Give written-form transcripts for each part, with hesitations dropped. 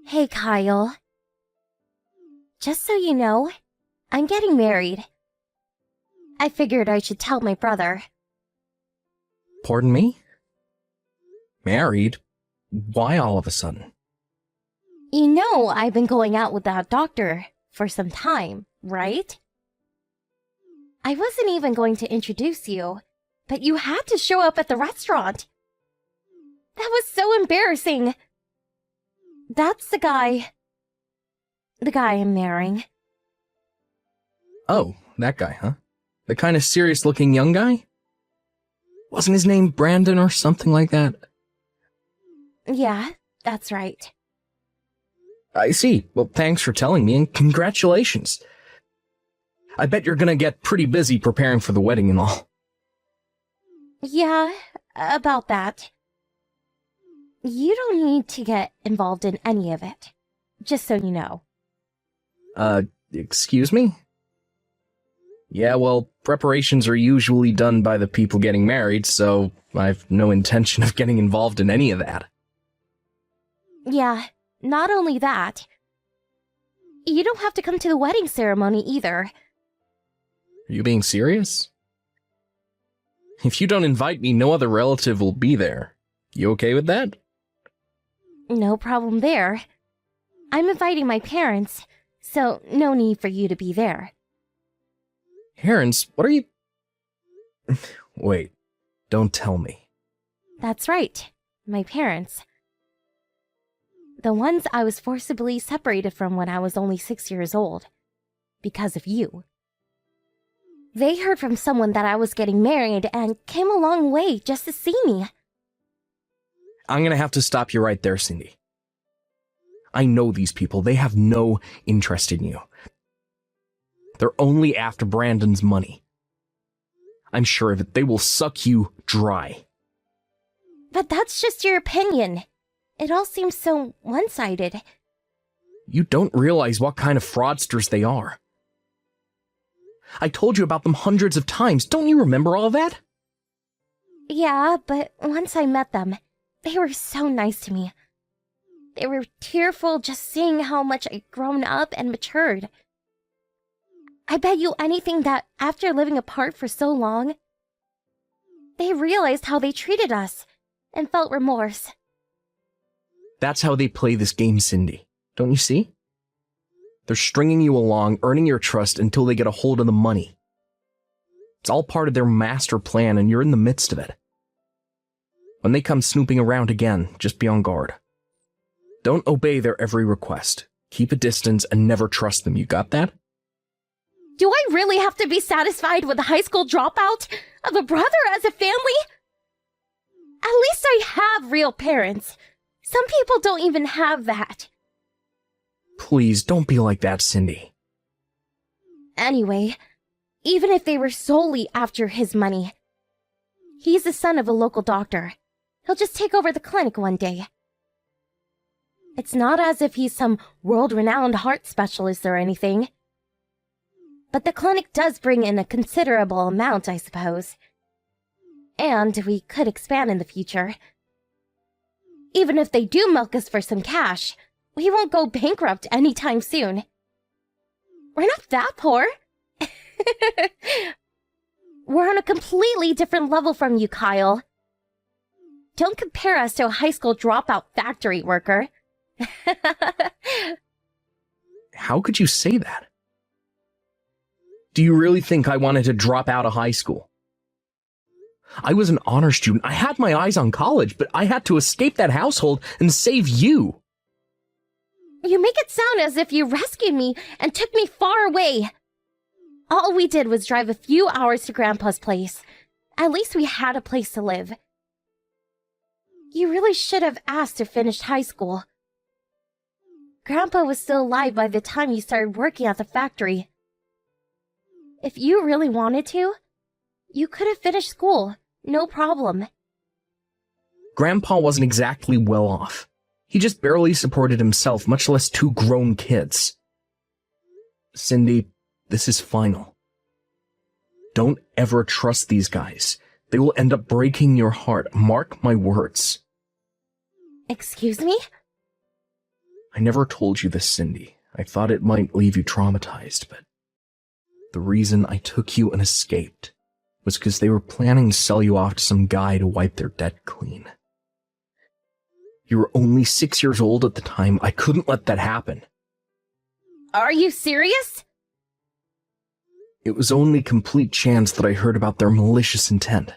Hey, Kyle. Just so you know, I'm getting married. I figured I should tell my brother. Pardon me? Married? Why all of a sudden? You know I've been going out with that doctor for some time, right? I wasn't even going to introduce you, but you had to show up at the restaurant. That was so embarrassing. That's the guy I'm marrying. Oh, that guy, huh? The kind of serious-looking young guy? Wasn't his name Brandon or something like that? Yeah, that's right. I see. Well, thanks for telling me, and congratulations. I bet you're gonna get pretty busy preparing for the wedding and all. Yeah, about that. You don't need to get involved in any of it, just so you know. Excuse me? Yeah, well, preparations are usually done by the people getting married, so I've no intention of getting involved in any of that. Yeah, not only that. You don't have to come to the wedding ceremony either. Are you being serious? If you don't invite me, no other relative will be there. You okay with that? No problem there. I'm inviting my parents, so no need for you to be there. Parents? What are you... Wait, don't tell me. That's right, my parents. The ones I was forcibly separated from when I was only 6 years old. Because of you. They heard from someone that I was getting married and came a long way just to see me. I'm gonna have to stop you right there, Cindy. I know these people. They have no interest in you. They're only after Brandon's money. I'm sure of it. They will suck you dry. But that's just your opinion. It all seems so one-sided. You don't realize what kind of fraudsters they are. I told you about them hundreds of times. Don't you remember all that? Yeah, but once I met them, they were so nice to me. They were tearful just seeing how much I'd grown up and matured. I bet you anything that after living apart for so long, they realized how they treated us and felt remorse. That's how they play this game, Cindy. Don't you see? They're stringing you along, earning your trust until they get a hold of the money. It's all part of their master plan, and you're in the midst of it. When they come snooping around again, just be on guard. Don't obey their every request. Keep a distance and never trust them. You got that? Do I really have to be satisfied with a high school dropout of a brother as a family? At least I have real parents. Some people don't even have that. Please, don't be like that, Cindy. Anyway, even if they were solely after his money, he's the son of a local doctor. He'll just take over the clinic one day. It's not as if he's some world-renowned heart specialist or anything. But the clinic does bring in a considerable amount, I suppose. And we could expand in the future. Even if they do milk us for some cash, we won't go bankrupt anytime soon. We're not that poor. We're on a completely different level from you, Kyle. Don't compare us to a high school dropout factory worker. How could you say that? Do you really think I wanted to drop out of high school? I was an honor student. I had my eyes on college, but I had to escape that household and save you. You make it sound as if you rescued me and took me far away. All we did was drive a few hours to Grandpa's place. At least we had a place to live. You really should have asked to finish high school. Grandpa was still alive by the time you started working at the factory. If you really wanted to, you could have finished school, no problem. Grandpa wasn't exactly well off. He just barely supported himself, much less two grown kids. Cindy, this is final. Don't ever trust these guys. They will end up breaking your heart. Mark my words. Excuse me? I never told you this, Cindy. I thought it might leave you traumatized, but the reason I took you and escaped was because they were planning to sell you off to some guy to wipe their debt clean. You were only 6 years old at the time. I couldn't let that happen. Are you serious? It was only complete chance that I heard about their malicious intent.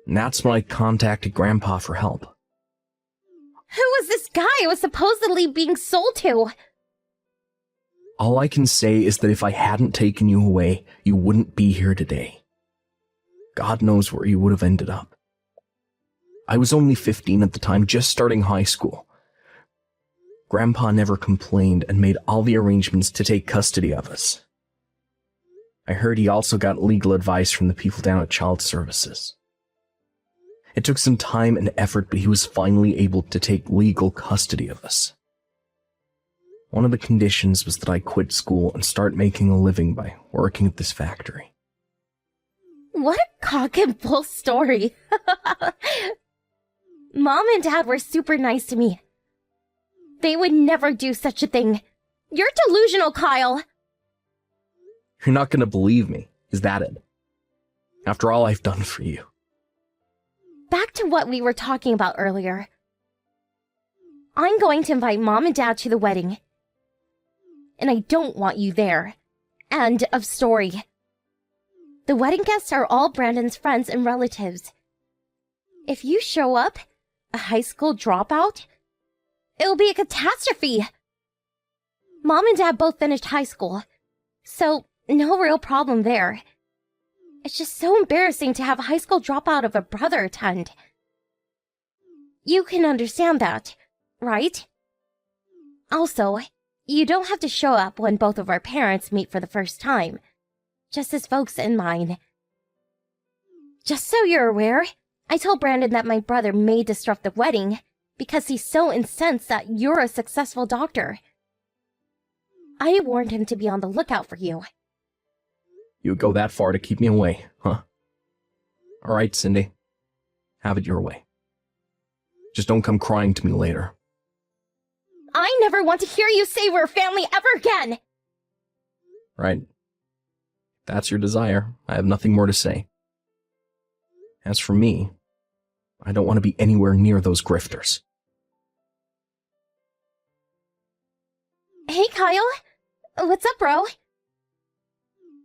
And that's when I contacted Grandpa for help. Who was this guy I was supposedly being sold to? All I can say is that if I hadn't taken you away, you wouldn't be here today. God knows where you would have ended up. I was only 15 at the time, just starting high school. Grandpa never complained and made all the arrangements to take custody of us. I heard he also got legal advice from the people down at Child Services. It took some time and effort, but he was finally able to take legal custody of us. One of the conditions was that I quit school and start making a living by working at this factory. What a cock and bull story. Mom and Dad were super nice to me. They would never do such a thing. You're delusional, Kyle. You're not going to believe me, is that it? After all I've done for you. Back to what we were talking about earlier. I'm going to invite Mom and Dad to the wedding. And I don't want you there. End of story. The wedding guests are all Brandon's friends and relatives. If you show up, a high school dropout, it'll be a catastrophe. Mom and Dad both finished high school, so no real problem there. It's just so embarrassing to have a high school dropout of a brother attend. You can understand that, right? Also, you don't have to show up when both of our parents meet for the first time, just as folks in mine. Just so you're aware, I told Brandon that my brother may disrupt the wedding because he's so incensed that you're a successful doctor. I warned him to be on the lookout for you. You would go that far to keep me away, huh? All right, Cindy. Have it your way. Just don't come crying to me later. I never want to hear you say we're family ever again! Right. If that's your desire, I have nothing more to say. As for me, I don't want to be anywhere near those grifters. Hey, Kyle. What's up, bro?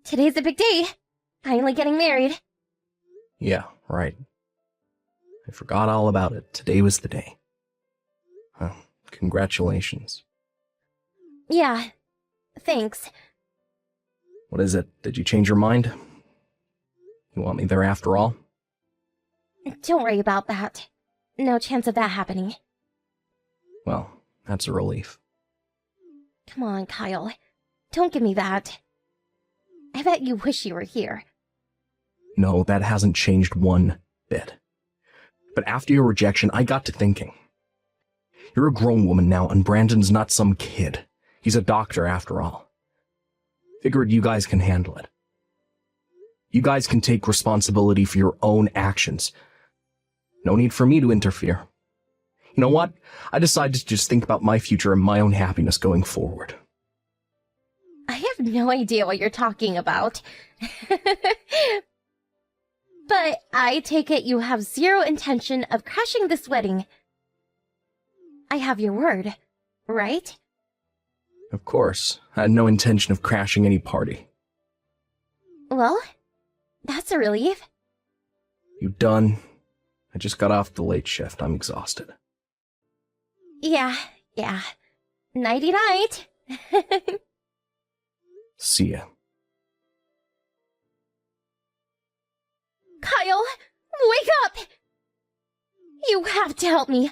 Today's a big day. Finally getting married. Yeah, right. I forgot all about it. Today was the day. Congratulations. Yeah, thanks. What is it? Did you change your mind? You want me there after all? Don't worry about that. No chance of that happening. Well, that's a relief. Come on, Kyle. Don't give me that. I bet you wish you were here. No, that hasn't changed one bit. But after your rejection, I got to thinking. You're a grown woman now, and Brandon's not some kid. He's a doctor, after all. Figured you guys can handle it. You guys can take responsibility for your own actions. No need for me to interfere. You know what? I decided to just think about my future and my own happiness going forward. I have no idea what you're talking about. But I take it you have zero intention of crashing this wedding. I have your word, right? Of course. I had no intention of crashing any party. Well, that's a relief. You done? I just got off the late shift. I'm exhausted. Yeah. Nighty-night. See ya. Kyle, wake up! You have to help me.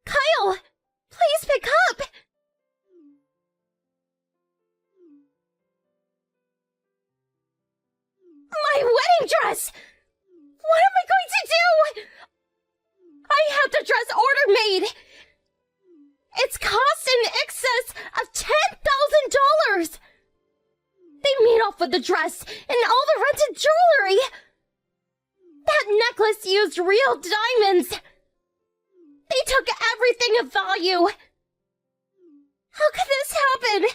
Kyle, please pick up! My wedding dress! What am I going to do? I have the dress order made! It's cost in excess of $10,000! They made off with the dress and all the rented jewelry! That necklace used real diamonds! They took everything of value! How could this happen?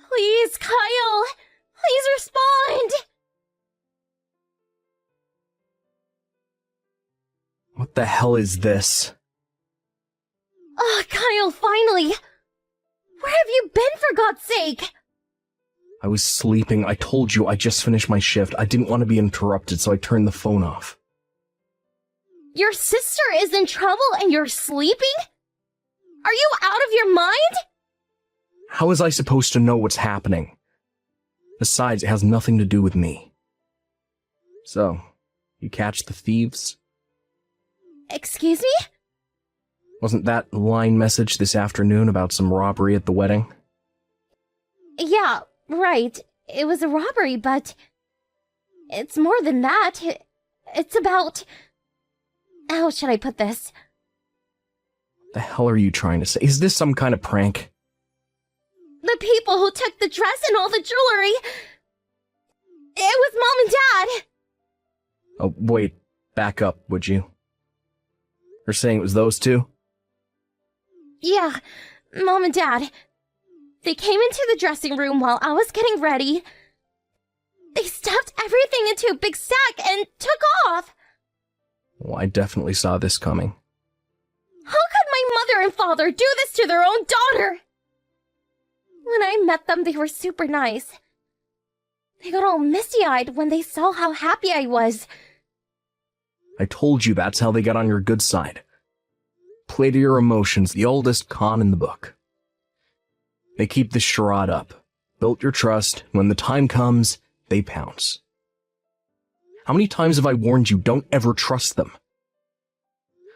Please, Kyle! Please respond! What the hell is this? Oh, Kyle, finally! Where have you been, for God's sake? I was sleeping. I told you I just finished my shift. I didn't want to be interrupted, so I turned the phone off. Your sister is in trouble and you're sleeping? Are you out of your mind? How was I supposed to know what's happening? Besides, it has nothing to do with me. So, you catch the thieves? Excuse me? Wasn't that line message this afternoon about some robbery at the wedding? Yeah, right. It was a robbery, but it's more than that. It's about... How should I put this? What the hell are you trying to say? Is this some kind of prank? The people who took the dress and all the jewelry... It was Mom and Dad! Oh, wait. Back up, would you? You're saying it was those two? Yeah, Mom and Dad. They came into the dressing room while I was getting ready. They stuffed everything into a big sack and took off. Well, I definitely saw this coming. How could my mother and father do this to their own daughter? When I met them, they were super nice. They got all misty-eyed when they saw how happy I was. I told you that's how they got on your good side. Play to your emotions, the oldest con in the book. They keep the charade up, built your trust, and when the time comes, they pounce. How many times have I warned you, don't ever trust them?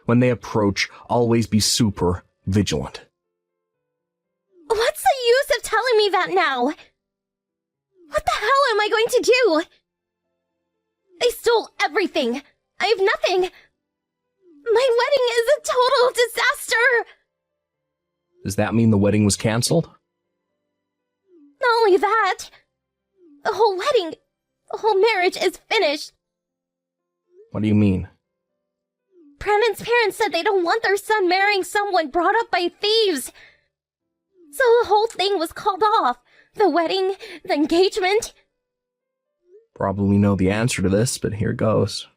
When they approach, always be super vigilant. What's the use of telling me that now? What the hell am I going to do? They stole everything. I have nothing. My wedding is a total disaster. Does that mean the wedding was cancelled? Not only that, the whole wedding, the whole marriage is finished. What do you mean? Brandon's parents said they don't want their son marrying someone brought up by thieves. So the whole thing was called off. The wedding, the engagement. Probably know the answer to this, but here goes.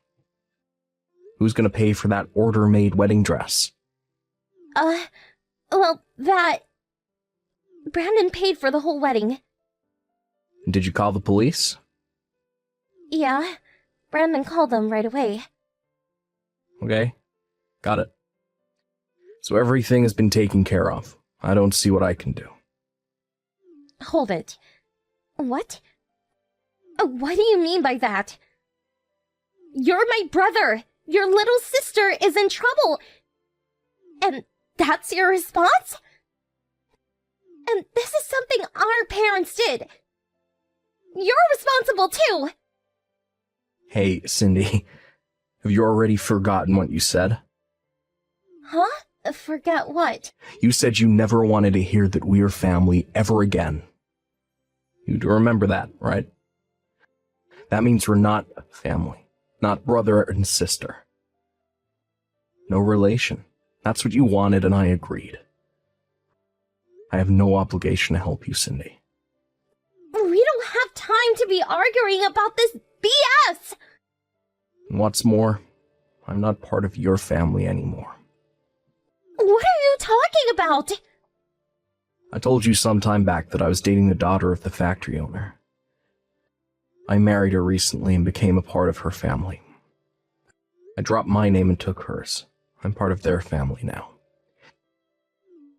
Who's gonna pay for that order-made wedding dress? Well, that... Brandon paid for the whole wedding. Did you call the police? Yeah, Brandon called them right away. Okay, got it. So everything has been taken care of. I don't see what I can do. Hold it. What? What do you mean by that? You're my brother! Your little sister is in trouble! And that's your response? And this is something our parents did. You're responsible too! Hey, Cindy, have you already forgotten what you said? Huh? Forget what? You said you never wanted to hear that we're family ever again. You do remember that, right? That means we're not family, not brother and sister. No relation. That's what you wanted and I agreed. I have no obligation to help you, Cindy. We don't have time to be arguing about this BS! And what's more, I'm not part of your family anymore. What are you talking about? I told you some time back that I was dating the daughter of the factory owner. I married her recently and became a part of her family. I dropped my name and took hers. I'm part of their family now.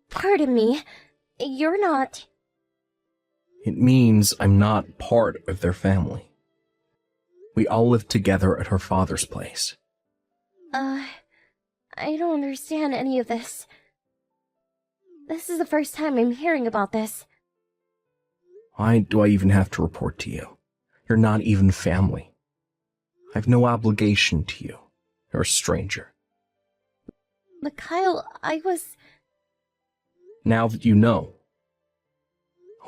Pardon me, you're not... It means I'm not part of their family. We all live together at her father's place. I don't understand any of this. This is the first time I'm hearing about this. Why do I even have to report to you? You're not even family. I have no obligation to you. You're a stranger. But Kyle, I was... Now that you know,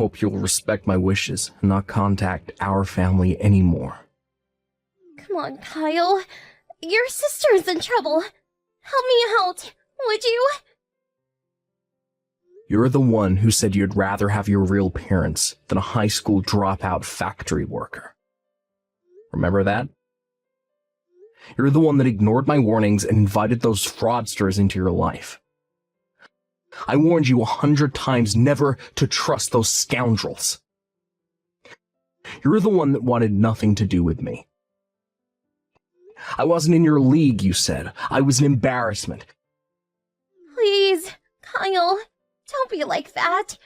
hope you'll respect my wishes and not contact our family anymore. Come on, Kyle. Your sister's in trouble. Help me out, would you? You're the one who said you'd rather have your real parents than a high school dropout factory worker. Remember that? You're the one that ignored my warnings and invited those fraudsters into your life. I warned you 100 times never to trust those scoundrels. You're the one that wanted nothing to do with me. I wasn't in your league, you said. I was an embarrassment. Please, Kyle, don't be like that.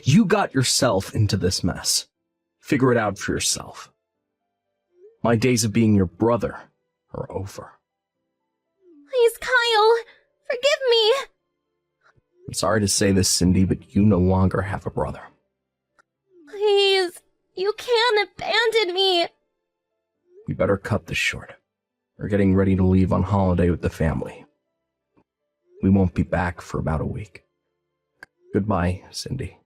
You got yourself into this mess. Figure it out for yourself. My days of being your brother are over. Please, Kyle, forgive me. I'm sorry to say this, Cindy, but you no longer have a brother. Please, you can't abandon me. We better cut this short. We're getting ready to leave on holiday with the family. We won't be back for about a week. Goodbye, Cindy.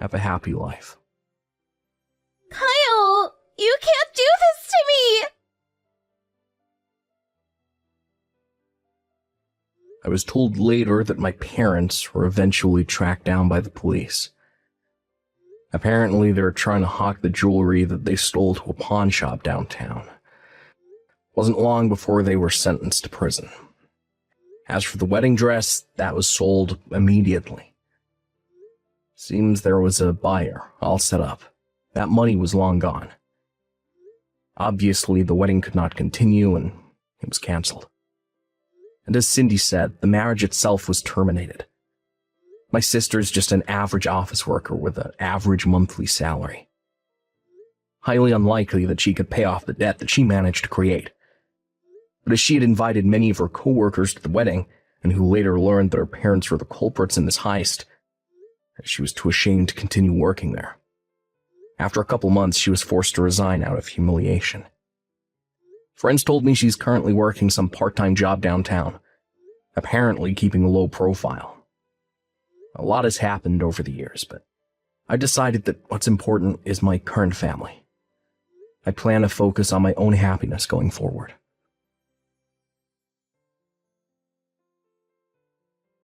Have a happy life. Kyle, you can't do this to me. I was told later that my parents were eventually tracked down by the police. Apparently, they were trying to hawk the jewelry that they stole to a pawn shop downtown. Wasn't long before they were sentenced to prison. As for the wedding dress, that was sold immediately. Seems there was a buyer all set up. That money was long gone. Obviously, the wedding could not continue and it was cancelled. And as Cindy said, the marriage itself was terminated. My sister's just an average office worker with an average monthly salary. Highly unlikely that she could pay off the debt that she managed to create. But as she had invited many of her co-workers to the wedding, and who later learned that her parents were the culprits in this heist, she was too ashamed to continue working there. After a couple months, she was forced to resign out of humiliation. Friends told me she's currently working some part-time job downtown, apparently keeping a low profile. A lot has happened over the years, but I decided that what's important is my current family. I plan to focus on my own happiness going forward.